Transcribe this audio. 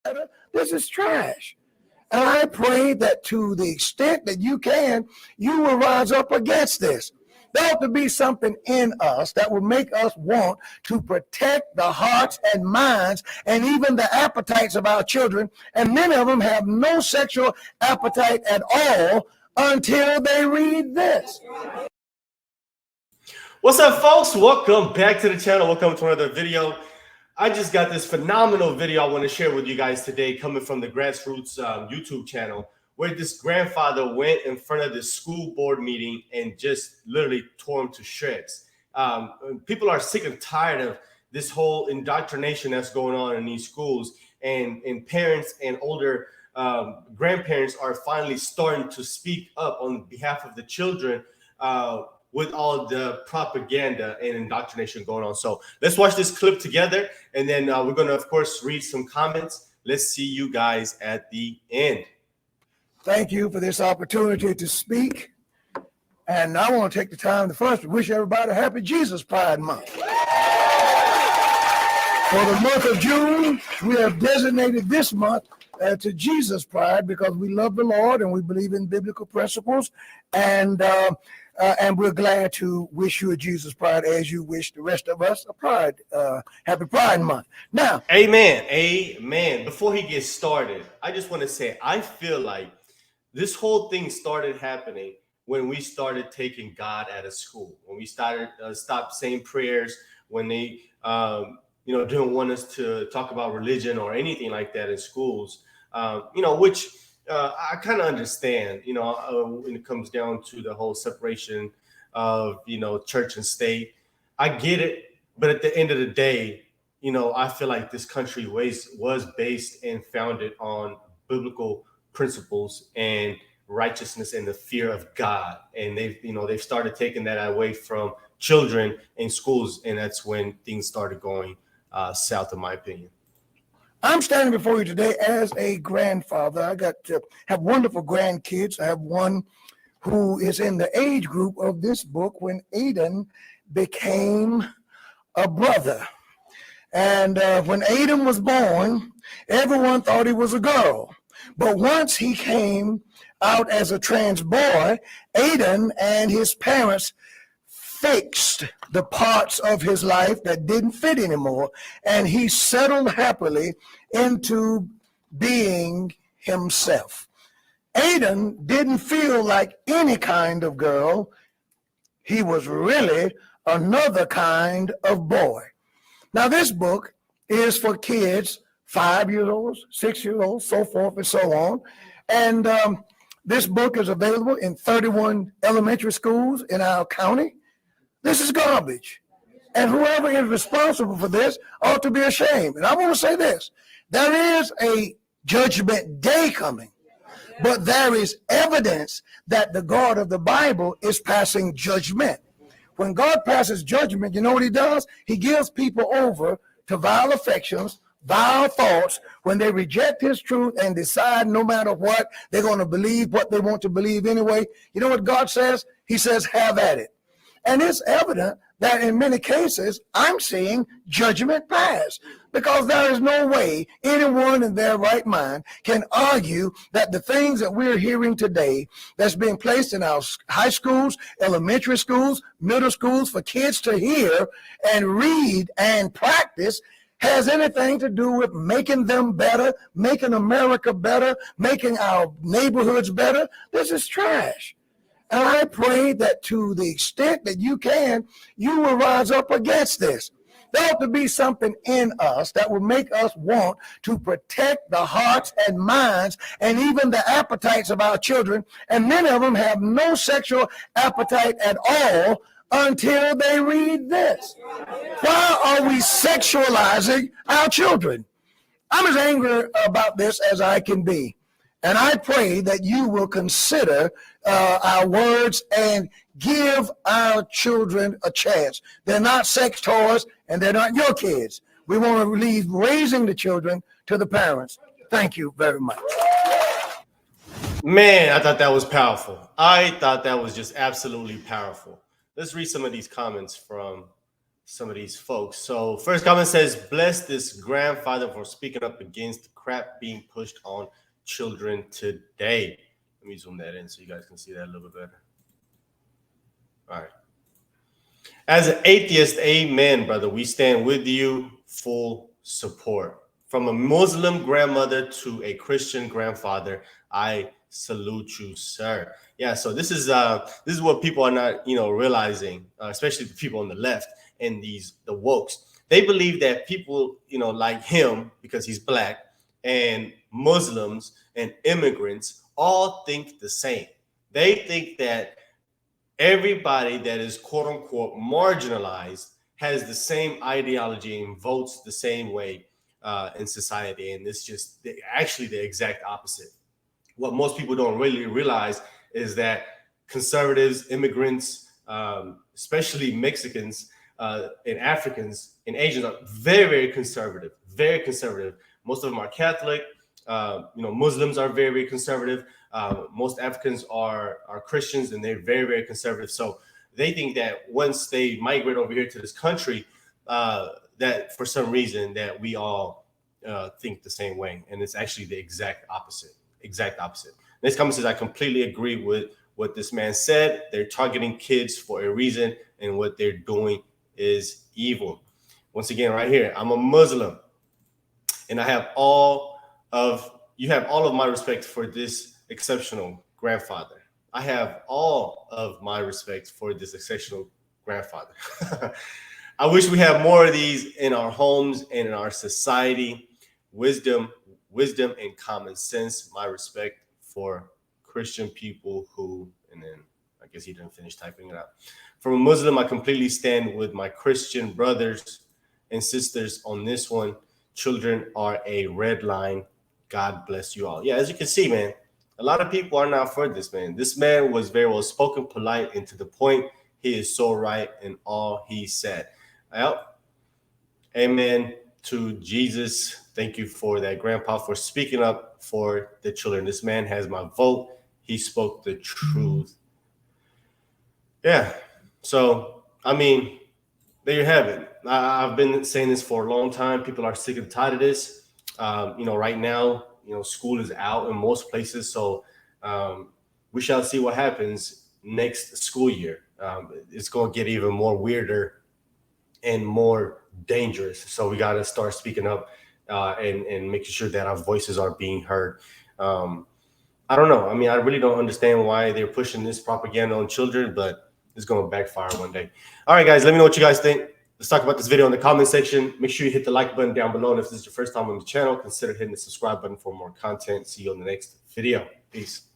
better. This is trash. And I pray that to the extent that you can, you will rise up against this. There ought to be something in us that will make us want to protect the hearts and minds and even the appetites of our children. And many of them have no sexual appetite at all until they read this. What's up, folks? Welcome back to the channel. Welcome to another video. I just got this phenomenal video I want to share with you guys today, coming from the Grassroots YouTube channel, where this grandfather went in front of the school board meeting and just literally tore him to shreds. People are sick and tired of this whole indoctrination that's going on in these schools, and parents and older grandparents are finally starting to speak up on behalf of the children with all the propaganda and indoctrination going on. So let's watch this clip together, and then we're going to, of course, read some comments. Let's see you guys at the end. Thank you for this opportunity to speak. And I want to take the time to first wish everybody a happy Jesus Pride Month. For the month of June, we have designated this month to Jesus Pride because we love the Lord and we believe in biblical principles. And we're glad to wish you a Jesus Pride as you wish the rest of us a Pride, happy Pride Month. Now, amen, amen. Before he gets started, I just want to say I feel like this whole thing started happening when we started taking God out of school, when we started stopped saying prayers, when they didn't want us to talk about religion or anything like that in schools, which I kind of understand, when it comes down to the whole separation of, church and state. I get it. But at the end of the day, I feel like this country was based and founded on biblical principles and righteousness and the fear of God. And they've started taking that away from children in schools. And that's when things started going south, in my opinion. I'm standing before you today as a grandfather. I got to have wonderful grandkids. I have one who is in the age group of this book when Aiden became a brother. And when Aiden was born, everyone thought he was a girl. But once he came out as a trans boy, Aiden and his parents fixed the parts of his life that didn't fit anymore, and he settled happily into being himself. Aiden didn't feel like any kind of girl. He was really another kind of boy. Now, this book is for kids 5 years old, 6 years old, so forth and so on. And this book is available in 31 elementary schools in our county. This is garbage. And whoever is responsible for this ought to be ashamed. And I want to say this. There is a judgment day coming, but there is evidence that the God of the Bible is passing judgment. When God passes judgment, you know what he does? He gives people over to vile affections, vile thoughts, when they reject his truth and decide no matter what, they're going to believe what they want to believe anyway. You know what God says? He says, have at it. And it's evident that in many cases, I'm seeing judgment pass, because there is no way anyone in their right mind can argue that the things that we're hearing today that's being placed in our high schools, elementary schools, middle schools for kids to hear and read and practice has anything to do with making them better, making America better, making our neighborhoods better. This is trash. And I pray that to the extent that you can, you will rise up against this. There ought to be something in us that will make us want to protect the hearts and minds and even the appetites of our children. And many of them have no sexual appetite at all until they read this. Why are we sexualizing our children? I'm as angry about this as I can be. And I pray that you will consider our words and give our children a chance. They're not sex toys, and they're not your kids. We want to leave raising the children to the parents. Thank you very much. Man, I thought that was powerful. I thought that was just absolutely powerful. Let's read some of these comments from some of these folks. So first comment says, bless this grandfather for speaking up against the crap being pushed on children today. Let me zoom that in so you guys can see that a little bit better. All right. As an atheist, amen, brother. We stand with you, full support. From a Muslim grandmother to a Christian grandfather, I salute you, sir. Yeah, so this is what people are not, realizing, especially the people on the left and the wokes. They believe that people, like him, because he's black, and Muslims and immigrants all think the same. They think that everybody that is quote unquote marginalized has the same ideology and votes the same way in society. And it's just actually the exact opposite. What most people don't really realize is that conservatives, immigrants, especially Mexicans and Africans and Asians are very, very conservative, very conservative. Most of them are Catholic. Muslims are very, very conservative. Most Africans are Christians, and they're very, very conservative. So they think that once they migrate over here to this country, that for some reason that we all think the same way. And it's actually the exact opposite. Exact opposite. Next comment says, I completely agree with what this man said. They're targeting kids for a reason, and what they're doing is evil. Once again, right here, I'm a Muslim, and you have all of my respect for this exceptional grandfather. I have all of my respect for this exceptional grandfather. I wish we had more of these in our homes and in our society. Wisdom and common sense. My respect for Christian people who, and then I guess he didn't finish typing it out. From a Muslim, I completely stand with my Christian brothers and sisters on this one. Children are a red line. God bless you all. Yeah, as you can see, man, a lot of people are not for this, man. This man was very well spoken, polite, and to the point. He is so right in all he said. Well, amen to Jesus. Thank you for that, Grandpa, for speaking up for the children. This man has my vote. He spoke the truth. Yeah. So, I mean, there you have it. I've been saying this for a long time. People are sick and tired of this. Right now, school is out in most places. So we shall see what happens next school year. It's going to get even more weirder and more dangerous. So we got to start speaking up and making sure that our voices are being heard. I don't know. I mean, I really don't understand why they're pushing this propaganda on children, but it's going to backfire one day. All right, guys, let me know what you guys think. Let's talk about this video in the comment section. Make sure you hit the like button down below. And if this is your first time on the channel, consider hitting the subscribe button for more content. See you on the next video. Peace.